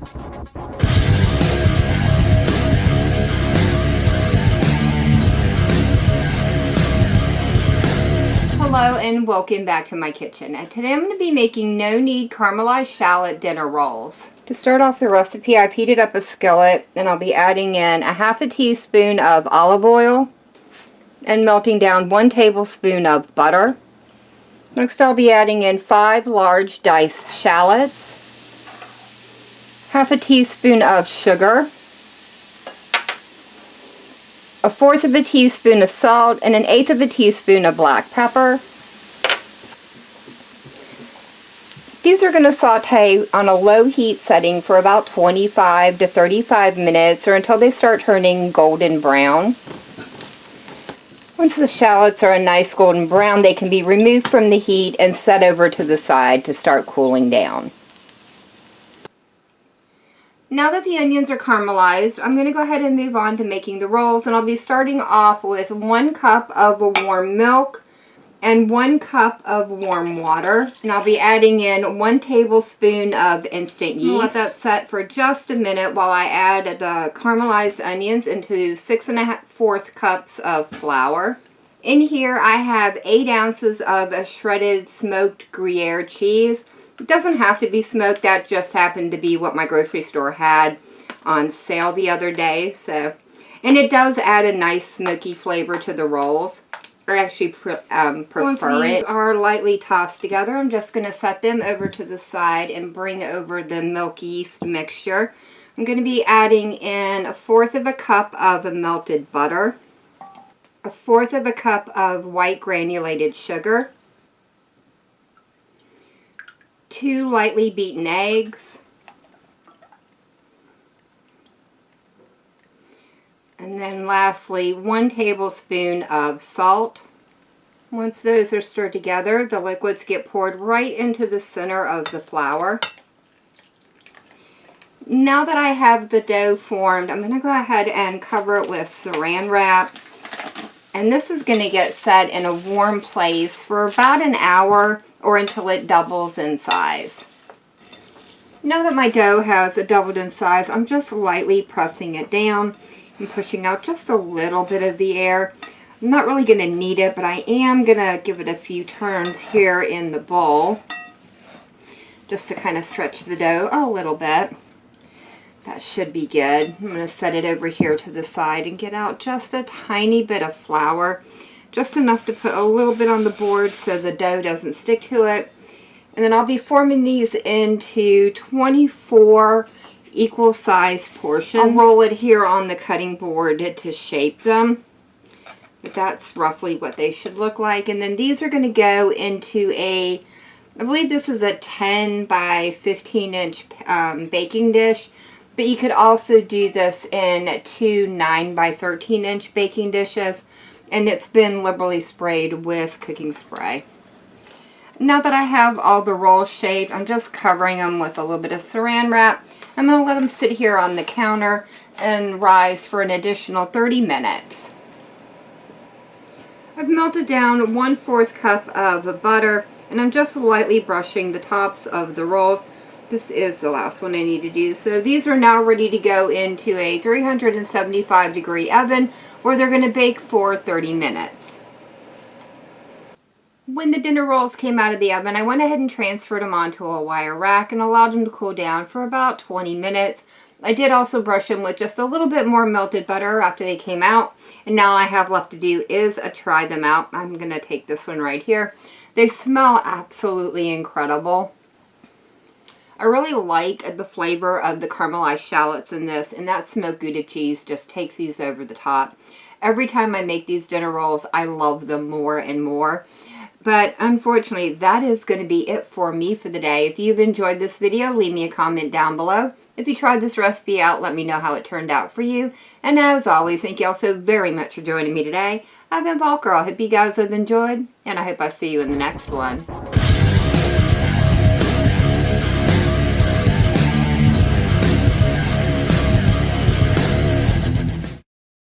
Hello and welcome back to my kitchen. And today I'm going to be making no-knead caramelized shallot dinner rolls. To start off the recipe, I've heated up a skillet and I'll be adding in a half a teaspoon of olive oil and melting down 1 tablespoon of butter. Next I'll be adding in 5 large diced shallots, half a teaspoon of sugar, 1/4 of a teaspoon of salt, and 1/8 of a teaspoon of black pepper. These are going to saute on a low heat setting for about 25 to 35 minutes or until they start turning golden brown. Once the shallots are a nice golden brown, they can be removed from the heat and set over to the side to start cooling down. Now that the onions are caramelized, I'm going to go ahead and move on to making the rolls, and I'll be starting off with 1 cup of warm milk and 1 cup of warm water, and I'll be adding in 1 tablespoon of instant yeast. I'll let that set for just a minute while I add the caramelized onions into 6 1/4 cups of flour. In here I have 8 ounces of a shredded smoked Gruyere cheese. It doesn't have to be smoked, that just happened to be what my grocery store had on sale the other day. And it does add a nice smoky flavor to the rolls. I actually prefer it. Once these are lightly tossed together, I'm just going to set them over to the side and bring over the milk yeast mixture. I'm going to be adding in 1/4 of a cup of melted butter, 1/4 of a cup of white granulated sugar, 2 lightly beaten eggs, and then lastly 1 tablespoon of salt. Once those are stirred together, the liquids get poured right into the center of the flour. Now that I have the dough formed, I'm going to go ahead and cover it with saran wrap. And this is going to get set in a warm place for about an hour or until it doubles in size. Now that my dough has doubled in size, I'm just lightly pressing it down and pushing out just a little bit of the air. I'm not really going to knead it, but I am going to give it a few turns here in the bowl just to kind of stretch the dough a little bit. That should be good. I'm going to set it over here to the side and get out just a tiny bit of flour, just enough to put a little bit on the board so the dough doesn't stick to it. And then I'll be forming these into 24 equal sized portions. I'll roll it here on the cutting board to shape them, but that's roughly what they should look like. And then these are going to go into I believe this is a 10 by 15 inch baking dish, but you could also do this in 2 9 by 13 inch baking dishes, and it's been liberally sprayed with cooking spray. Now that I have all the rolls shaped, I'm just covering them with a little bit of saran wrap. I'm going to let them sit here on the counter and rise for an additional 30 minutes. I've melted down 1/4 cup of butter, and I'm just lightly brushing the tops of the rolls. This is the last one I need to do. So these are now ready to go into a 375 degree oven where they're going to bake for 30 minutes. When the dinner rolls came out of the oven, I went ahead and transferred them onto a wire rack and allowed them to cool down for about 20 minutes. I did also brush them with just a little bit more melted butter after they came out, and now all I have left to do is try them out. I'm going to take this one right here. They smell absolutely incredible. I really like the flavor of the caramelized shallots in this, and that smoked Gouda cheese just takes these over the top. Every time I make these dinner rolls, I love them more and more. But unfortunately, that is going to be it for me for the day. If you've enjoyed this video, leave me a comment down below. If you tried this recipe out, let me know how it turned out for you. And as always, thank you all so very much for joining me today. I've been Volker. I hope you guys have enjoyed, and I hope I see you in the next one.